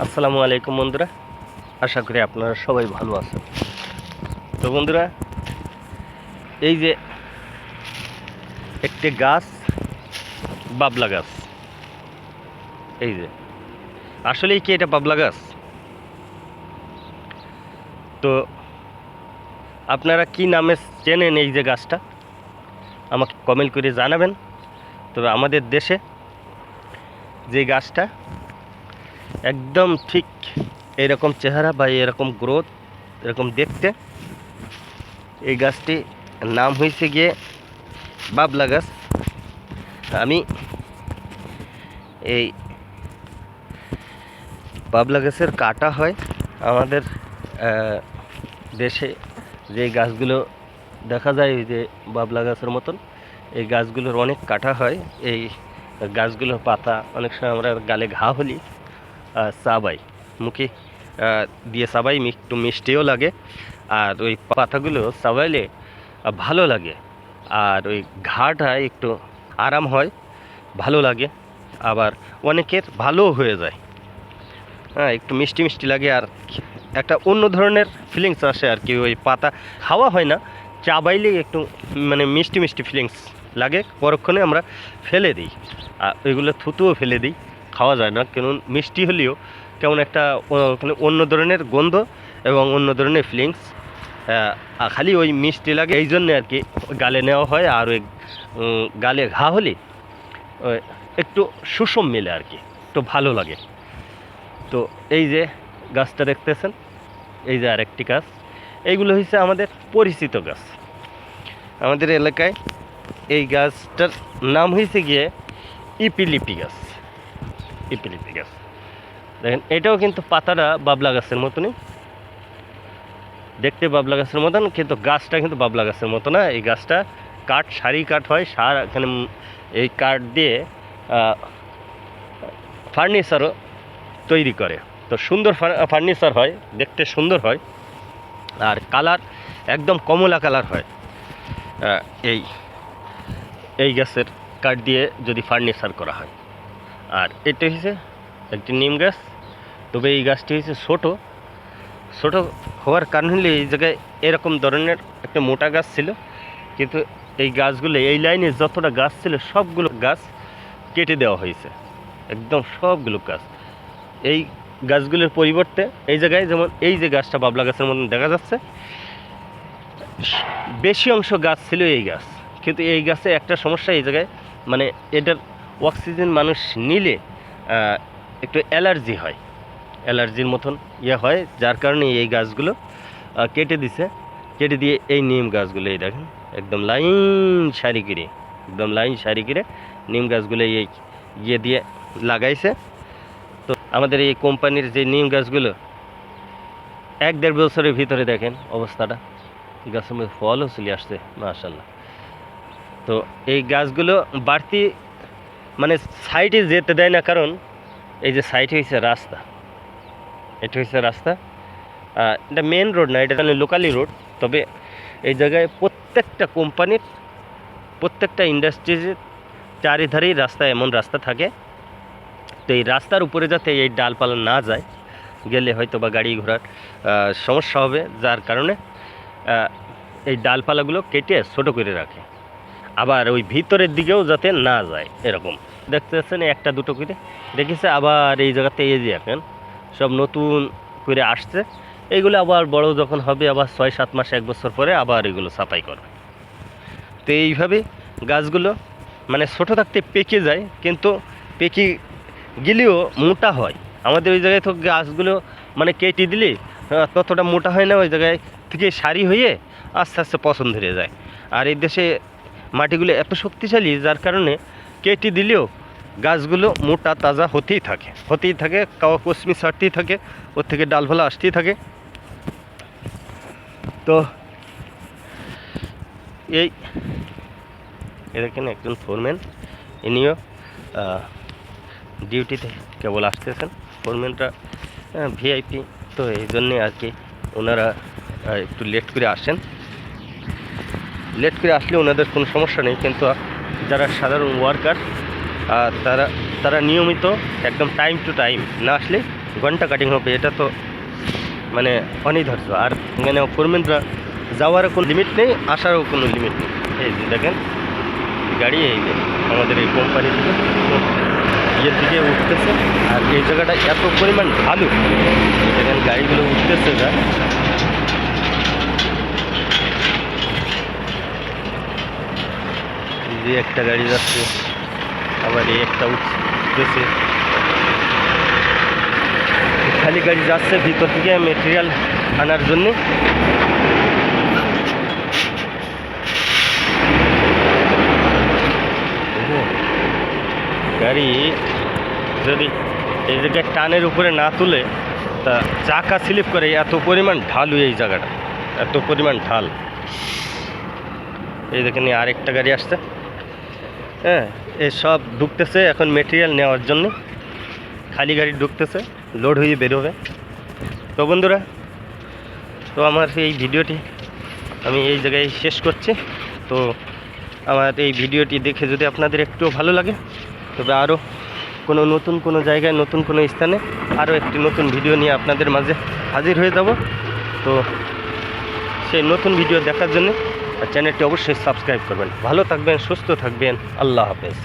আসসালামু আলাইকুম বন্ধুরা, আশা করি আপনারা সবাই ভালো আছেন। তো বন্ধুরা, এই যে একটি গাছ, বাবলা গাছ, এই যে আসলেই কি এটা বাবলা গাছ? তো আপনারা কি নামে চেনেন এই যে গাছটা, আমাকে কমেন্ট করে জানাবেন। তবে আমাদের দেশে যে গাছটা একদম ঠিক এরকম চেহারা বা এরকম গ্রোথ, এরকম দেখতে, এই গাছটি নাম হয়েছে গিয়ে বাবলা গাছ। আমি এই বাবলা গাছের কাটা হয় আমাদের দেশে। যে গাছগুলো দেখা যায় ওই যে বাবলা গাছের মতন, এই গাছগুলোর অনেক কাটা হয়। এই গাছগুলোর পাতা অনেক সময় আমরা গালে ঘা হলি চাবাই, মুখে দিয়ে চাবাই, একটু মিষ্টিও লাগে। আর ওই পাতাগুলো চাবাইলে ভালো লাগে, আর ওই ঘাটা একটু আরাম হয়, ভালো লাগে। আবার অনেকের ভালোও হয়ে যায়। হ্যাঁ, একটু মিষ্টি মিষ্টি লাগে, আর একটা অন্য ধরনের ফিলিংস আসে আর কি। ওই পাতা খাওয়া হয় না, চাবাইলেই একটু মানে মিষ্টি মিষ্টি ফিলিংস লাগে। পরক্ষণে আমরা ফেলে দিই, আর ওইগুলো থুতুও ফেলে দিই, খাওয়া যায় না। কেমন মিষ্টি হলেও কেমন একটা অন্য ধরনের গন্ধ এবং অন্য ধরনের ফিলিংস, খালি ওই মিষ্টি লাগে। এই জন্যে আর কি গালে নেওয়া হয়। আর ওই গালে ঘা হলে একটু সুষম মেলে আর কি, একটু ভালো লাগে। তো এই যে গাছটা দেখতেছেন, এই যে আরেকটি গাছ, এইগুলো হচ্ছে আমাদের পরিচিত গাছ। আমাদের এলাকায় এই গাছটার নাম হয়েছে গিয়ে ইপিলিপি গাছ। ইপিলিপি গাছ দেখেন, এটাও কিন্তু পাতাটা বাবলা গাছের মতনই দেখতে, বাবলা গাছের মতন, কিন্তু গাছটা কিন্তু বাবলা গাছের মতো না। এই গাছটা কাঠ, সারি কাঠ হয়, সার এখানে এই কাঠ দিয়ে ফার্নিচারও তৈরি করে। তো সুন্দর ফার্নিচার হয়, দেখতে সুন্দর হয়, আর কালার একদম কমলা কালার হয়। এই এই গাছের কাঠ দিয়ে যদি ফার্নিচার করা হয়। আর এটা হচ্ছে একটি নিম গাছ। তবে এই গাছটি হচ্ছে ছোটো ছোটো হওয়ার কারণ হলে এই জায়গায় এরকম ধরনের একটা মোটা গাছ ছিল, কিন্তু এই গাছগুলো, এই লাইনে যতটা গাছ ছিল সবগুলো গাছ কেটে দেওয়া হয়েছে, একদম সবগুলো গাছ। এই গাছগুলোর পরিবর্তে এই জায়গায়, যেমন এই যে গাছটা বাবলা গাছের মতন দেখা যাচ্ছে, বেশি অংশ গাছ ছিল এই গাছ। কিন্তু এই গাছে একটা সমস্যা, এই জায়গায় মানে এটার অক্সিজেন মানুষ নিলে একটু অ্যালার্জি হয়, অ্যালার্জির মতন হয়, যার কারণে এই গাছগুলো কেটে দিছে। কেটে দিয়ে এই নিম গাছগুলো, এই দেখেন একদম লাইন সারি করে, একদম লাইন সারি করে নিম গাছগুলো এই দিয়ে লাগাইছে। তো আমাদের এই কোম্পানির যে নিম গাছগুলো 1-1.5 বছরের ভিতরে দেখেন অবস্থাটা, গাছের মধ্যে ফলও চলে আসছে মাশাআল্লাহ। তো এই গাছগুলো বাড়তি মানে সাইডে যেতে দেয় না, কারণ এই যে সাইডে হয়েছে রাস্তা, এটা হচ্ছে রাস্তা। এটা মেন রোড না, এটা লোকালি রোড। তবে এই জায়গায় প্রত্যেকটা কোম্পানির, প্রত্যেকটা ইন্ডাস্ট্রিজের চারিধারেই রাস্তা, এমন রাস্তা থাকে। তো এই রাস্তার উপরে যাতে এই ডালপালা না যায়, গেলে হয়তো বা গাড়ি ঘোড়ার সমস্যা হবে, যার কারণে এই ডালপালাগুলো কেটে ছোটো করে রাখে। আবার ওই ভিতরের দিকেও যাতে না যায়, এরকম দেখতে পাচ্ছেন একটা দুটো করে রেখেছে। আবার এই জায়গাতে এই যে এখন সব নতুন করে আসছে, এইগুলো আবার বড় যখন হবে, আবার 6-7 মাস 1 বছর পরে আবার এগুলো সাফাই করবে। তো এইভাবে গাছগুলো মানে ছোটো থাকতে পেকে যায়, কিন্তু পেকে গেলেও মোটা হয়। আমাদের ওই জায়গায় তো গাছগুলো মানে কেটে দিলে ততটা মোটা হয় না, ওই জায়গায় থেকে সারি হয়ে আস্তে আস্তে পছন্দ ধরে যায়। আর এই দেশে মাটিগুলো এত শক্তিশালী, যার কারণে কেটে দিলেও গাছগুলো মোটা তাজা হতেই থাকে, কাওয়া কসমি ছাড়তেই থাকে, ওর থেকে ডালফলা আসতেই থাকে। তো এই দেখেন একজন ফোরম্যান, ইনিও ডিউটিতে কেবল আসতেছেন। ফোরম্যানটা ভিআইপি, তো এই জন্যে আর কি ওনারা একটু লেট করে আসেন। লেট করে আসলে ওনাদের কোনো সমস্যা নেই, কিন্তু যারা সাধারণ ওয়ার্কার তারা নিয়মিত একদম টাইম টু টাইম না আসলে ঘন্টা কাটিং হবে, এটা তো মানে অনির্ধার্য। আর এখানে ফোরম্যানরা যাওয়ারও কোনো লিমিট নেই, আসারও কোনো লিমিট নেই। এই যে দেখেন গাড়ি, এই যে আমাদের এই কোম্পানি থেকে ইয়ের দিকে উঠতেছে। আর এই জায়গাটা এত পরিমাণ ঢালু, দেখেন গাড়িগুলো উঠতেছে যা, এই যে একটা গাড়ি যাচ্ছে, আবার এই একটা উঠতেছে, খালি গাড়ি যাচ্ছে ভিতর থেকে মেটেরিয়াল আনার জন্যে। গাড়ি যদি এই জায়গায় টানের উপরে না তুলে তা চাকা স্লিপ করে, এত পরিমাণ ঢালু এই জায়গাটা, এত পরিমাণ ঢাল। এই দেখেন আরেকটা গাড়ি আসছে, হ্যাঁ এই সব ঢুকতেছে এখন মেটেরিয়াল নেওয়ার জন্য, খালি গাড়ি ঢুকতেছে, লোড হয়ে বেরোবে। তো বন্ধুরা, তো আমার এই ভিডিওটি আমি এই জায়গায় শেষ করছি। তো আমার এই ভিডিওটি দেখে যদি আপনাদের একটুও ভালো লাগে, তবে আরও কোনো নতুন কোনো জায়গায়, নতুন কোনো স্থানে আরও একটি নতুন ভিডিও নিয়ে আপনাদের মাঝে হাজির হয়ে যাব। তো সেই নতুন ভিডিও দেখার জন্য চ্যানেলটি অবশ্যই সাবস্ক্রাইব করবেন। ভালো থাকবেন, সুস্থ থাকবেন, আল্লাহ হাফেজ।